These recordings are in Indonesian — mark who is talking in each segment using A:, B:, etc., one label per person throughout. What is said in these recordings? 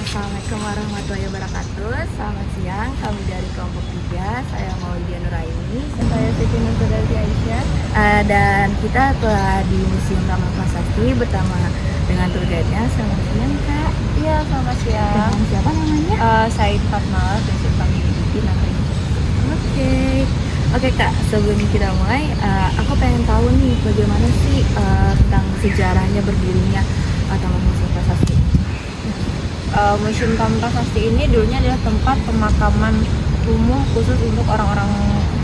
A: Assalamualaikum warahmatullahi wabarakatuh. Selamat siang, kami dari kelompok 3. Saya Maulidia Nuraini. Saya Siti Nurhayati Aisyah. Dan kita telah di Museum Taman Prasasti bersama dengan tour guide-nya. Selamat siang, Kak.
B: Iya, selamat siang.
A: Dengan siapa namanya?
B: Said Fatmala, biasa dipanggil Didi namanya.
A: Oke Kak, sebelum kita mulai, aku pengen tahu nih bagaimana sih tentang sejarahnya berdirinya Taman Museum Prasasti.
B: Museum Taman Prasasti ini dulunya adalah tempat pemakaman umum khusus untuk orang-orang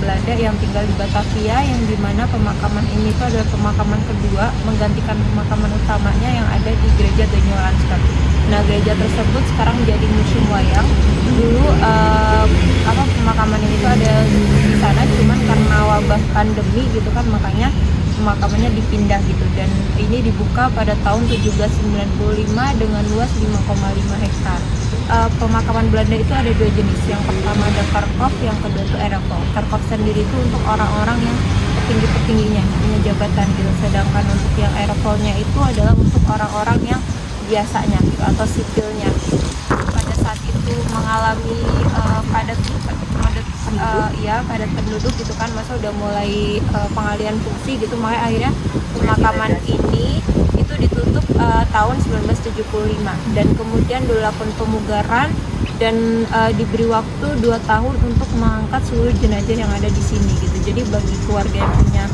B: Belanda yang tinggal di Batavia, yang dimana pemakaman ini itu adalah pemakaman kedua menggantikan pemakaman utamanya yang ada di Gereja de Nieuw-Aanstad. Nah, gereja tersebut sekarang menjadi museum wayang. Dulu pemakaman ini tuh ada di sana, cuman karena wabah pandemi gitu kan, makanya pemakamannya dipindah gitu, dan ini dibuka pada tahun 1795 dengan luas 5,5 hektar. Pemakaman Belanda itu ada dua jenis. Yang pertama ada Kerkhof, yang kedua itu Erfol. Kerkhof sendiri itu untuk orang-orang yang petinggi-petingginya, punya jabatan gitu. Sedangkan untuk yang Erfolnya itu adalah untuk orang-orang yang biasanya gitu, atau sipilnya. Pada saat itu mengalami padat penduduk gitu kan, masa udah mulai pengalihan fungsi gitu, makanya akhirnya pemakaman ini itu ditutup tahun 1975, dan kemudian dilakukan pemugaran dan diberi waktu 2 tahun untuk mengangkat seluruh jenazah yang ada di sini gitu. Jadi bagi keluarga yang punya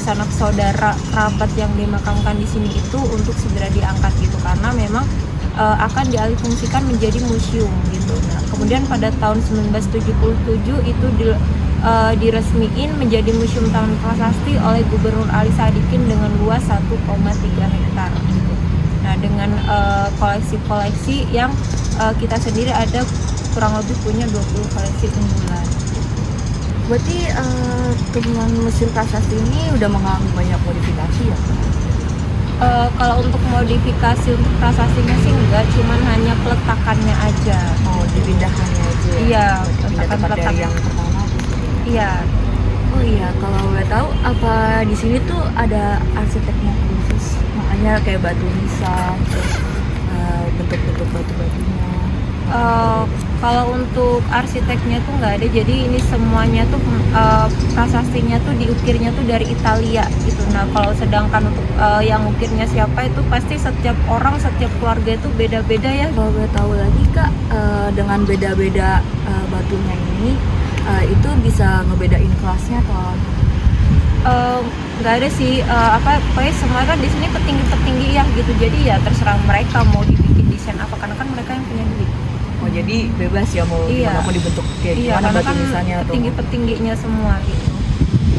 B: sanak saudara kerabat yang dimakamkan di sini itu untuk segera diangkat gitu, karena memang akan dialihfungsikan menjadi museum gitu. Nah, kemudian pada tahun 1977 itu diresmiin menjadi Museum Taman Prasasti oleh Gubernur Ali Sadikin dengan luas 1,3 hektar gitu. Nah, dengan koleksi-koleksi yang kita sendiri ada kurang lebih punya 20 koleksi unggulan.
A: Berarti Taman Museum Prasasti ini udah mengalami banyak modifikasi ya?
B: Kalau untuk modifikasi untuk prasastinya sih enggak, cuman hanya peletakannya aja.
A: Oh, dipindahkannya aja.
B: Iya,
A: tempat dari yang pertama.
B: Iya.
A: Oh iya, kalau boleh tahu apa di sini tuh ada arsiteknya khusus, makanya kayak batu nisan, terus bentuk-bentuk batu-batunya.
B: Kalau untuk arsiteknya tuh nggak ada, jadi ini semuanya tuh prasastinya tuh diukirnya tuh dari Italia gitu. Nah, kalau sedangkan untuk yang ukirnya siapa itu pasti setiap orang, setiap keluarga itu beda-beda ya.
A: Kalau boleh tahu lagi Kak, dengan beda-beda batunya ini, itu bisa ngebedain kelasnya atau?
B: Nggak ada sih, pokoknya semua kan di sini petinggi-petinggi ya gitu. Jadi ya terserah mereka mau dibikin desain apa, karena kan mereka yang punya duit.
A: Oh, jadi bebas ya mau gimana, mau dibentuk kayak gimana batu
B: kan
A: nisannya atau
B: petinggi-petingginya semua gitu.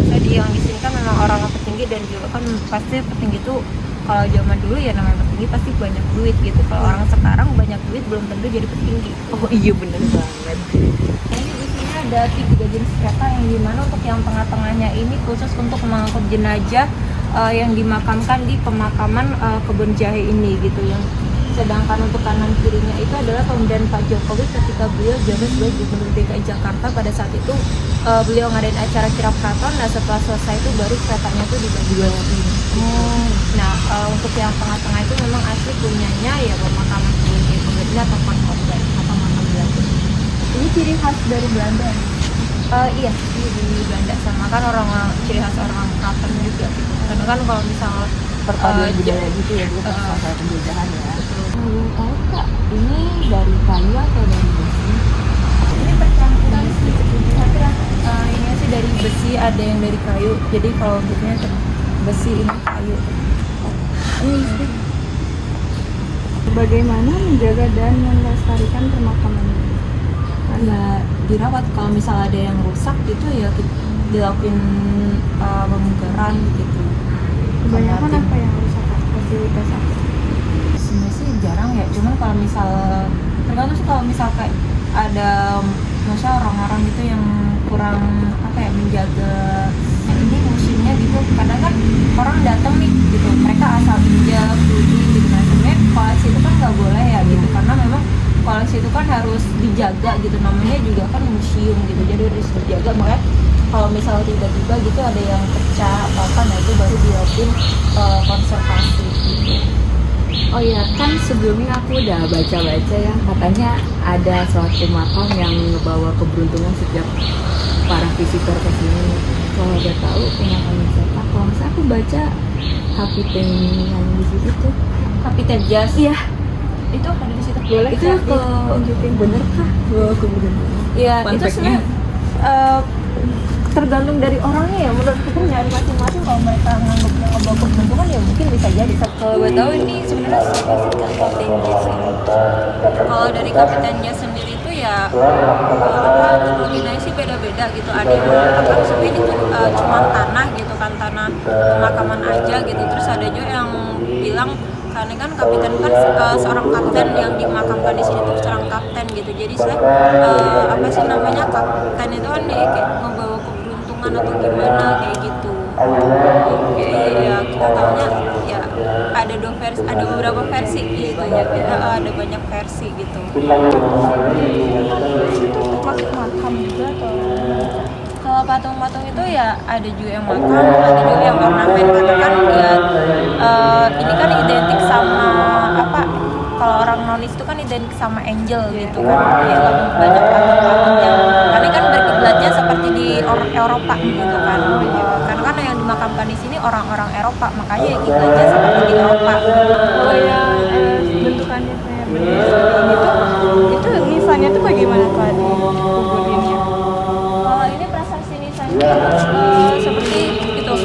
B: Jadi yang di sini kan memang orang petinggi, dan juga kan pasti petinggi tuh kalau zaman dulu ya namanya petinggi pasti banyak duit gitu. Kalau orang sekarang banyak duit belum tentu jadi petinggi.
A: Oh iya, bener banget.
B: Ini di sini ada 3 jenis kereta, yang dimana untuk yang tengah-tengahnya ini khusus untuk mengangkut jenazah yang dimakamkan di pemakaman Kebun Jahe ini gitu. Yang sedangkan untuk kanan kirinya itu adalah pemilihan Pak Jokowi ketika beliau jabat sebagai Gubernur DKI Jakarta. Pada saat itu beliau ngadain acara kirap keraton. Nah, setelah selesai itu baru keretanya tuh dibagi-bagi. Nah, untuk yang tengah-tengah itu memang asli punyanya ya pemakaman Kebun Jahe Pemberita atau Konkordat atau makam Belanda.
A: Ini ciri khas dari Belanda.
B: Iya, di Belanda, sama kan orang ciri khas orang keraton juga gitu. Karena kan kalau misal
A: Perpaduan budaya gitu ya, bukan masalah penjajahan ya. Belum tahu Kak, ini dari kayu atau dari besi?
B: ini percampuran sih, ini sih dari besi, ada yang dari kayu. Jadi kalau bentuknya besi, ini kayu.
A: Ini bagaimana menjaga dan melestarikan permakaman ini?
B: Ya dirawat, kalau misal ada yang rusak gitu ya dilakuin pemugaran gitu.
A: Kebanyakan apa yang rusak Kak? Fasilitas apa?
B: Sebenarnya sih jarang ya, cuman kalau misal tergantung sih, kalau misal kayak ada masa orang-orang gitu yang kurang menjaga ini musimnya gitu. Kadang kan orang datang nih gitu, mereka asal injak duduk gitu. Nah, sebenarnya koleksi itu kan nggak boleh ya gitu, karena memang koleksi itu kan harus dijaga gitu, namanya juga kan museum gitu, jadi harus dijaga. Makanya kalau misalnya tiba-tiba gitu ada yang pecah apa-apa, nah itu baru dilakuin konservasi gitu.
A: Oh ya, kan sebelumnya aku udah baca-baca ya, katanya ada suatu makam yang ngebawa keberuntungan setiap para visitor ke sini. Kalau udah tahu pemakam siapa, kalau nggak salah aku baca Kapiten yang di situ tuh.
B: Kapiten Jas.
A: Iya,
B: Itu ada di situ. Boleh
A: itu ke bener kah? Bawa keberuntungan.
B: Iya,
A: Fun
B: itu
A: fact-nya.
B: sebenarnya tergantung dari orangnya ya. Menurut kita nyari masing-masing, kalau mereka nganggapnya ngebawa keberuntungan ya mungkin bisa jadi. Kalau gue tahu ini sebenarnya siapa sih Kapiten Jas ini? Kalau dari Kapiten Jas sendiri itu ya apa logikanya sih beda-beda gitu. Ada yang mengatakan sebenarnya itu cuma tanah gitu kan, tanah pemakaman aja gitu. Terus ada juga yang bilang karena kan kapiten kan seorang kapten yang dimakamkan di sini tuh seorang kapten gitu. Jadi saya apa sih namanya, kapten itu kan dia kayak membawa keberuntungan atau gimana kayak gitu. Oke, ya kita tahunya ya ada dua versi, ada beberapa versi gitu ya. Ada banyak versi gitu. Itu termasuk makam juga atau? Kalau patung-patung itu ya ada juga yang makam, ada juga yang ornamen, karena kan ya ini kan identik sama apa, kalau orang nonis itu kan identik sama angel gitu kan ya, banyak patung-patung yang karena kan berkiblatnya seperti di Eropa gitu kan ya, karena kan yang dimakamkan di sini orang-orang Eropa, makanya ya kiblatnya seperti di Eropa.
C: Oh ya, bentukannya kayak begini tuh, itu nisannya tuh bagaimana Kak di kubur ini?
B: Kalau ini prasasti nisannya seperti itu.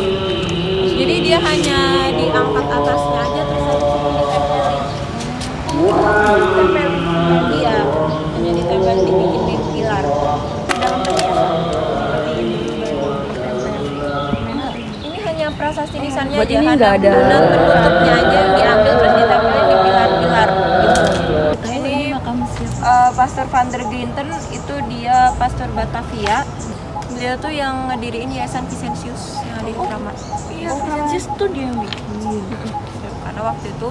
B: Jadi dia hanya diangkat atasnya aja terus habis itu ditempelin. Iya, hanya ditempel dibikin di pilar. Ini hanya prasasti nisannya
A: Berarti
B: aja,
A: ini
B: hanya
A: nggak ada-
B: adonan penutupnya aja yang diambil terus ditempelin di pilar-pilar gitu. Ini
A: makam siapa?
B: Pastor Van der Grinten itu dia pastor Batavia. Beliau tuh yang ngediriin Yayasan Vicentius yang ada di Kramat.
C: Iya, Francis tuh dia yang bikin.
B: Karena waktu itu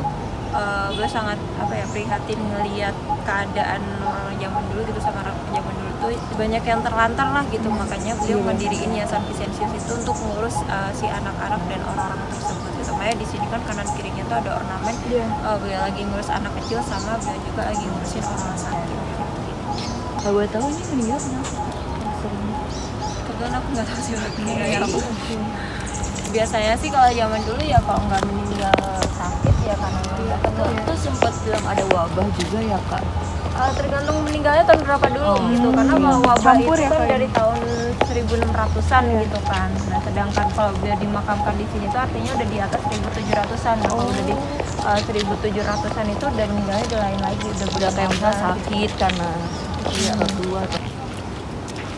B: gue sangat apa ya, prihatin ngelihat keadaan orang zaman dulu gitu, sama orang zaman dulu tuh banyak yang terlantar lah gitu, makanya beliau ngediriin Yayasan Vicentius itu untuk ngurus si anak-anak dan orang-orang tersebut gitu. Makanya di sini kan kanan kirinya tuh ada ornamen. Beliau lagi ngurus anak kecil sama beliau juga lagi ngurusin orang sakit.
A: Kalau gue tahu ini meninggal kenapa?
B: Kebetulan aku nggak tahu sih meninggalnya apa. Biasanya sih kalau zaman dulu ya kalau nggak meninggal sakit ya karena meninggal
A: Itu sempat bilang ada wabah juga ya Kak.
B: tergantung meninggalnya tahun berapa dulu gitu, karena kalau wabah
C: Campur
B: itu
C: ya,
B: kan
C: Kak, ya?
B: dari tahun 1600-an gitu kan. Nah sedangkan kalau dia dimakamkan di sini itu artinya udah di atas 1700-an. Nah kalau udah di 1700-an itu udah meninggalnya udah lain lagi, udah
A: Kayak misalnya
B: wabah.
A: sakit karena iya tua.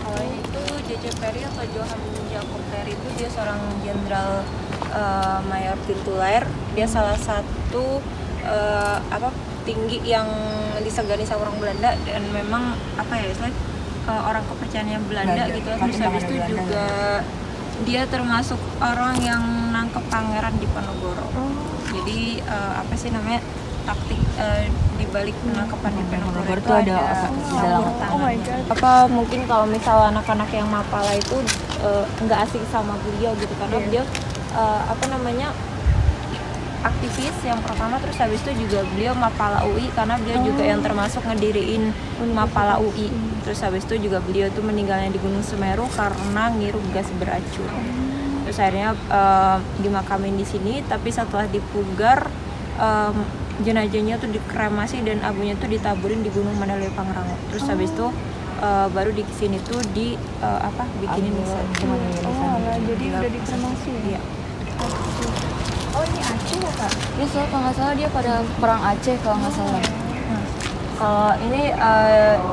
B: Kalau ini tuh J.J. Perry atau Johann Jacob Perry itu dia seorang jenderal mayor tituler. Dia salah satu tinggi yang disegani sama orang Belanda, dan memang apa ya istilahnya orang kepercayaannya Belanda gitu. Terus habis itu juga dia termasuk orang yang nangkep pangeran di Diponegoro. Jadi apa sih namanya, taktik di balik penangkapan di Diponegoro itu ada campur tangan.
C: Oh my God.
B: Apa mungkin kalau misal anak-anak yang Mapala itu nggak asik sama beliau gitu, karena beliau apa namanya, aktivis yang pertama. Terus habis itu juga beliau Mapala UI, karena beliau juga yang termasuk ngediriin Mapala UI. Terus habis itu juga beliau tuh meninggalnya di Gunung Semeru karena ngirup gas beracun. Terus akhirnya dimakamin di sini, tapi setelah dipugar jenazahnya tuh dikremasi dan abunya tuh ditaburin di Gunung Mandalay Pangrango. Terus habis itu baru di sini tuh di bikinin nisan.
C: Jadi udah dikremasi ya?
B: Iya.
C: Oh ini Aceh ya Kak?
A: Ya soalnya kalau nggak salah dia pada perang Aceh kalau nggak salah.
B: Kalau ini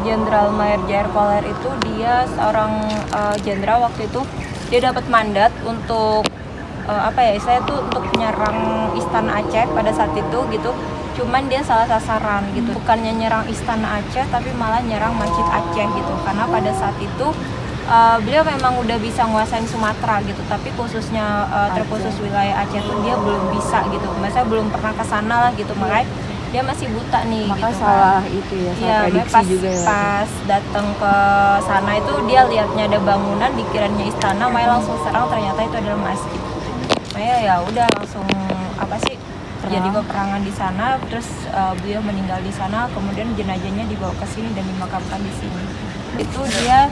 B: Jenderal Mayer Jair Koller itu dia seorang jenderal waktu itu, dia dapat mandat untuk saya tuh untuk menyerang Istana Aceh pada saat itu gitu. Cuman dia salah sasaran gitu, bukannya nyerang Istana Aceh tapi malah nyerang Masjid Aceh gitu. Karena pada saat itu beliau memang udah bisa nguasain Sumatera gitu, tapi khususnya terkhusus wilayah Aceh tuh dia belum bisa gitu. Maksudnya belum pernah ke sana lah gitu, makanya dia masih buta nih.
A: Maka
B: gitu
A: salah
B: kan.
A: itu ya, salah
B: Iya,
A: prediksi juga ya.
B: pas datang ke sana itu dia lihatnya ada bangunan dikiranya istana, Maya langsung serang, ternyata itu adalah masjid. Maya ya udah langsung terjadi peperangan di sana, terus beliau meninggal di sana, kemudian jenazahnya dibawa ke sini dan dimakamkan di sini. Itu dia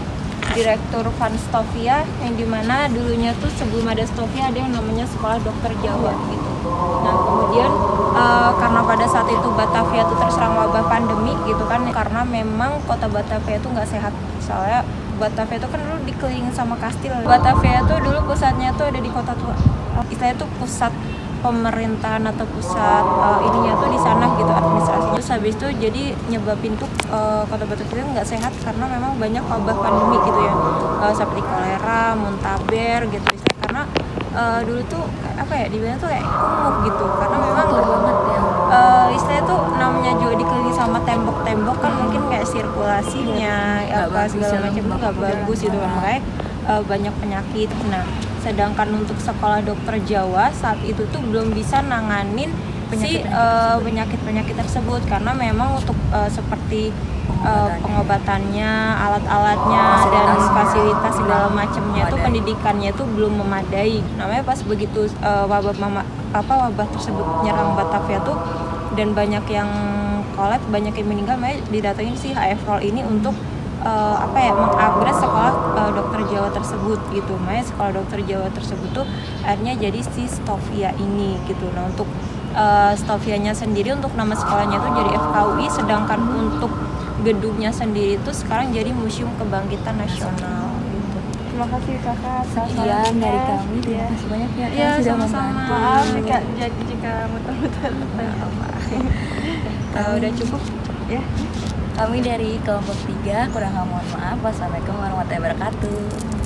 B: Direktur Van Stovia, yang dimana dulunya tuh sebelum ada Stovia ada yang namanya Sekolah Dokter Jawa gitu. Nah kemudian karena pada saat itu Batavia tuh terserang wabah pandemi gitu kan, karena memang kota Batavia itu nggak sehat, soalnya Batavia itu kan dulu dikelilingi sama kastil. Batavia tuh dulu pusatnya tuh ada di kota tua, istilahnya tuh pusat pemerintahan atau pusat ininya tuh di sana gitu, administrasinya. Terus habis itu jadi nyebabin tuh kota Batavia nggak sehat karena memang banyak wabah pandemi gitu ya, seperti kolera, muntaber gitu. Karena dulu tuh apa ya, dibilang tuh kayak kumuh gitu, karena memang
A: banget ya.
B: istilahnya tuh namanya juga dikelilingi sama tembok-tembok kan, mungkin kayak sirkulasinya apa segala macam itu nggak bagus gitu kan, makanya banyak penyakit. Nah sedangkan untuk sekolah dokter Jawa saat itu tuh belum bisa nanganin penyakit-penyakit tersebut, karena memang untuk seperti pengobatannya, alat-alatnya dan fasilitas segala macamnya itu pendidikannya itu belum memadai. Namanya pas begitu wabah tersebut nyerang Batavia tuh dan banyak yang kolaps, banyak yang meninggal, makanya didatengin si HF ini untuk mengupgrade sekolah dokter Jawa tersebut gitu. Makanya sekolah dokter Jawa tersebut tuh akhirnya jadi si Stovia ini gitu. Nah untuk Stovianya sendiri, untuk nama sekolahnya itu jadi FKUI, sedangkan untuk gedungnya sendiri itu sekarang jadi Museum Kebangkitan Nasional gitu.
C: Terima kasih kakak.
A: Sekian dari kami, terima kasih banyak ya
B: Iya,
A: sudah
B: sama-sama.
A: membantu.
C: Maaf jika muter-muter.
B: Udah cukup ya.
A: Kami dari kelompok 3 kurang mohon maaf. Wassalamualaikum warahmatullahi wabarakatuh.